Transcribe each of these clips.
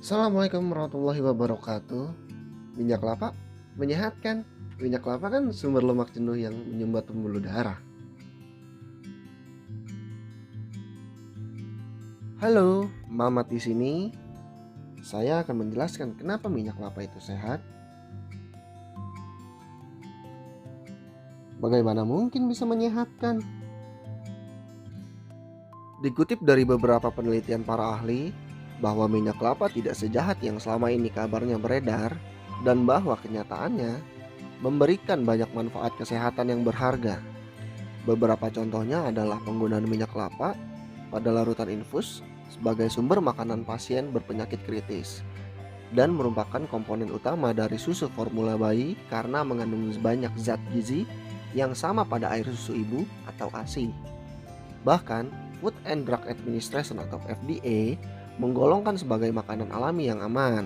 Assalamualaikum warahmatullahi wabarakatuh. Minyak kelapa menyehatkan. Minyak kelapa kan sumber lemak jenuh yang menyumbat pembuluh darah. Halo, Mamat di sini. Saya akan menjelaskan kenapa minyak kelapa itu sehat. Bagaimana mungkin bisa menyehatkan? Dikutip dari beberapa penelitian para ahli, bahwa minyak kelapa tidak sejahat yang selama ini kabarnya beredar, dan bahwa kenyataannya memberikan banyak manfaat kesehatan yang berharga. Beberapa contohnya adalah penggunaan minyak kelapa pada larutan infus sebagai sumber makanan pasien berpenyakit kritis dan merupakan komponen utama dari susu formula bayi karena mengandung banyak zat gizi yang sama pada air susu ibu atau ASI. Bahkan, Food and Drug Administration atau FDA menggolongkan sebagai makanan alami yang aman.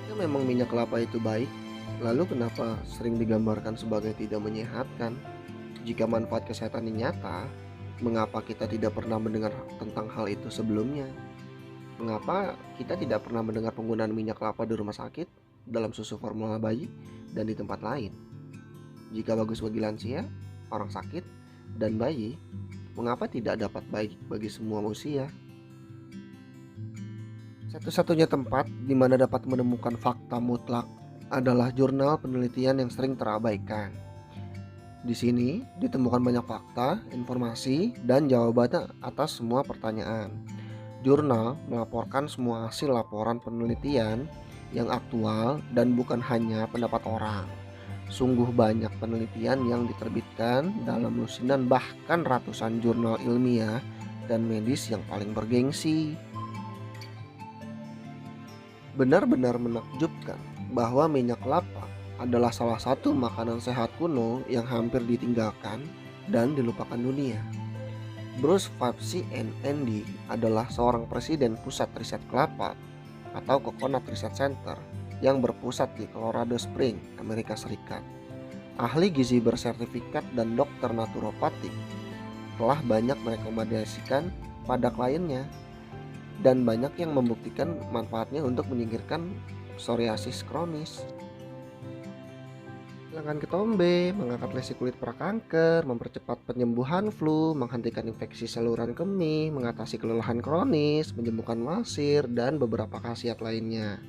Ya, memang minyak kelapa itu baik, lalu kenapa sering digambarkan sebagai tidak menyehatkan? Jika manfaat kesehatannya nyata, mengapa kita tidak pernah mendengar tentang hal itu sebelumnya? Mengapa kita tidak pernah mendengar penggunaan minyak kelapa di rumah sakit, dalam susu formula bayi, dan di tempat lain? Jika bagus bagi lansia, orang sakit, dan bayi, mengapa tidak dapat baik bagi semua usia? Satu-satunya tempat di mana dapat menemukan fakta mutlak adalah jurnal penelitian yang sering terabaikan. Di sini ditemukan banyak fakta, informasi, dan jawaban atas semua pertanyaan. Jurnal melaporkan semua hasil laporan penelitian yang aktual dan bukan hanya pendapat orang. Sungguh banyak penelitian yang diterbitkan dalam lusinan bahkan ratusan jurnal ilmiah dan medis yang paling bergengsi. Benar-benar menakjubkan bahwa minyak kelapa adalah salah satu makanan sehat kuno yang hampir ditinggalkan dan dilupakan dunia. Bruce Fabsi NND adalah seorang presiden pusat riset kelapa atau Coconut Research Center yang berpusat di Colorado Springs, Amerika Serikat. Ahli gizi bersertifikat dan dokter naturopatik telah banyak merekomendasikan pada kliennya dan banyak yang membuktikan manfaatnya untuk menyingkirkan psoriasis kronis, hilangkan ketombe, mengangkat lesi kulit prakanker, mempercepat penyembuhan flu, menghentikan infeksi saluran kemih, mengatasi kelelahan kronis, menyembuhkan wasir, dan beberapa khasiat lainnya.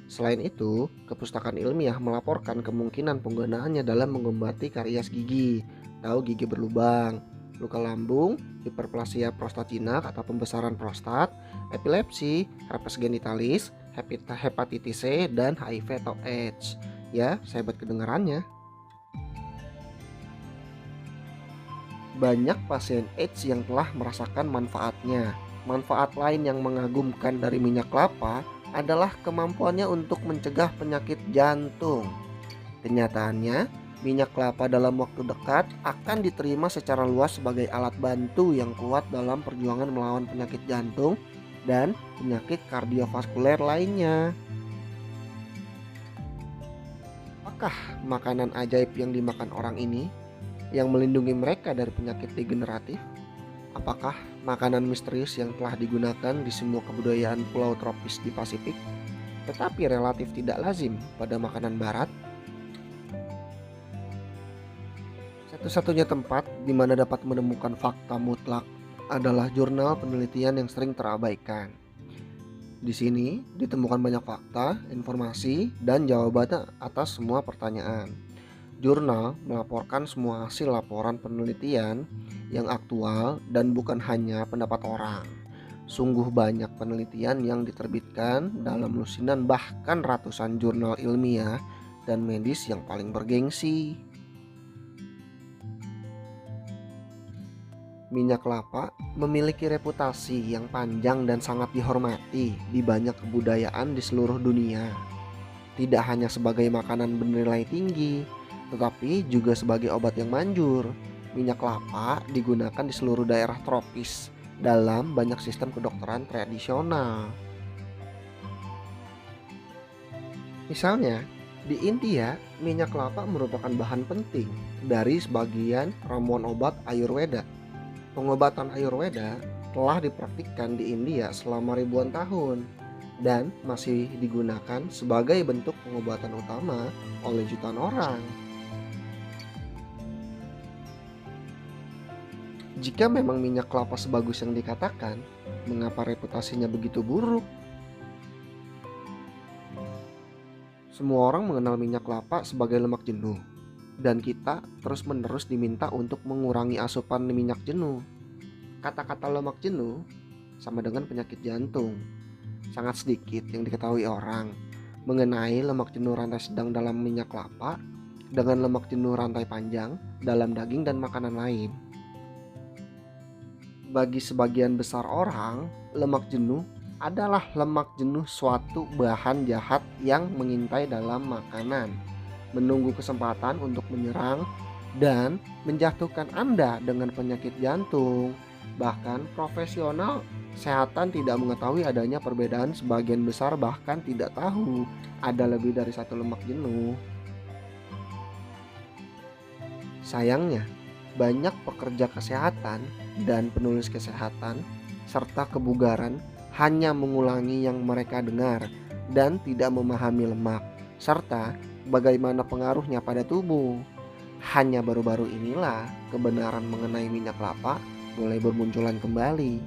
Selain itu, kepustakaan ilmiah melaporkan kemungkinan penggunaannya dalam mengobati karies gigi, tahu gigi berlubang, luka lambung, hiperplasia prostatina atau pembesaran prostat, epilepsi, herpes genitalis, hepatitis C, dan HIV atau AIDS. Ya, saya buat kedengarannya. Banyak pasien AIDS yang telah merasakan manfaatnya. Manfaat lain yang mengagumkan dari minyak kelapa adalah kemampuannya untuk mencegah penyakit jantung. Kenyataannya, minyak kelapa dalam waktu dekat akan diterima secara luas sebagai alat bantu yang kuat dalam perjuangan melawan penyakit jantung dan penyakit kardiovaskuler lainnya. Apakah makanan ajaib yang dimakan orang ini yang melindungi mereka dari penyakit degeneratif? Apakah makanan misterius yang telah digunakan di semua kebudayaan pulau tropis di Pasifik, tetapi relatif tidak lazim pada makanan barat? Satu-satunya tempat di mana dapat menemukan fakta mutlak adalah jurnal penelitian yang sering terabaikan. Di sini ditemukan banyak fakta, informasi, dan jawaban atas semua pertanyaan. Jurnal melaporkan semua hasil laporan penelitian yang aktual dan bukan hanya pendapat orang. Sungguh banyak penelitian yang diterbitkan dalam lusinan bahkan ratusan jurnal ilmiah dan medis yang paling bergengsi. Minyak kelapa memiliki reputasi yang panjang dan sangat dihormati di banyak kebudayaan di seluruh dunia. Tidak hanya sebagai makanan bernilai tinggi, tetapi juga sebagai obat yang manjur. Minyak kelapa digunakan di seluruh daerah tropis dalam banyak sistem kedokteran tradisional. Misalnya, di India, minyak kelapa merupakan bahan penting dari sebagian ramuan obat Ayurveda. Pengobatan Ayurveda telah dipraktikkan di India selama ribuan tahun dan masih digunakan sebagai bentuk pengobatan utama oleh jutaan orang. Jika memang minyak kelapa sebagus yang dikatakan, mengapa reputasinya begitu buruk? Semua orang mengenal minyak kelapa sebagai lemak jenuh, dan kita terus-menerus diminta untuk mengurangi asupan minyak jenuh. Kata-kata lemak jenuh sama dengan penyakit jantung. Sangat sedikit yang diketahui orang mengenai lemak jenuh rantai sedang dalam minyak kelapa dengan lemak jenuh rantai panjang dalam daging dan makanan lain. Bagi sebagian besar orang, lemak jenuh adalah lemak jenuh suatu bahan jahat yang mengintai dalam makanan, menunggu kesempatan untuk menyerang dan menjatuhkan Anda dengan penyakit jantung. Bahkan profesional kesehatan tidak mengetahui adanya perbedaan, sebagian besar bahkan tidak tahu ada lebih dari satu lemak jenuh. Sayangnya, banyak pekerja kesehatan dan penulis kesehatan serta kebugaran hanya mengulangi yang mereka dengar dan tidak memahami lemak serta bagaimana pengaruhnya pada tubuh. Hanya baru-baru inilah kebenaran mengenai minyak kelapa mulai bermunculan kembali.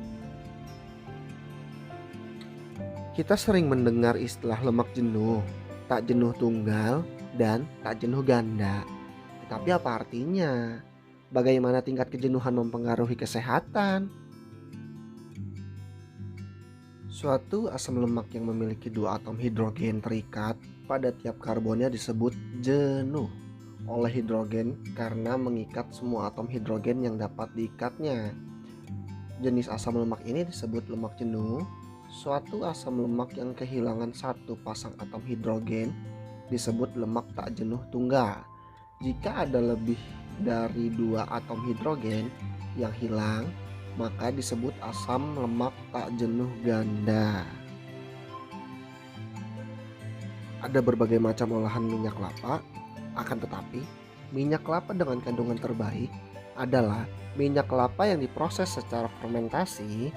Kita sering mendengar istilah lemak jenuh, tak jenuh tunggal, dan tak jenuh ganda. Tetapi apa artinya? Bagaimana tingkat kejenuhan mempengaruhi kesehatan? Suatu asam lemak yang memiliki dua atom hidrogen terikat pada tiap karbonnya disebut jenuh oleh hidrogen karena mengikat semua atom hidrogen yang dapat diikatnya. Jenis asam lemak ini disebut lemak jenuh. Suatu asam lemak yang kehilangan satu pasang atom hidrogen disebut lemak tak jenuh tunggal. Jika ada lebih dari dua atom hidrogen yang hilang, maka disebut asam lemak tak jenuh ganda. Ada berbagai macam olahan minyak kelapa, akan tetapi minyak kelapa dengan kandungan terbaik adalah minyak kelapa yang diproses secara fermentasi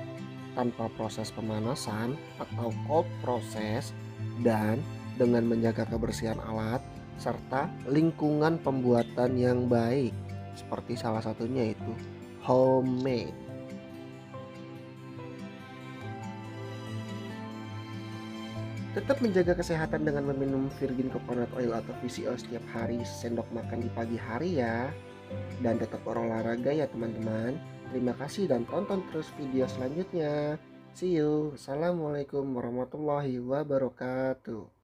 tanpa proses pemanasan atau cold process dan dengan menjaga kebersihan alat serta lingkungan pembuatan yang baik, seperti salah satunya itu homemade. Tetap menjaga kesehatan dengan meminum virgin coconut oil atau VCO setiap hari sendok makan di pagi hari ya. Dan tetap berolahraga ya teman-teman. Terima kasih dan tonton terus video selanjutnya. See you. Assalamualaikum warahmatullahi wabarakatuh.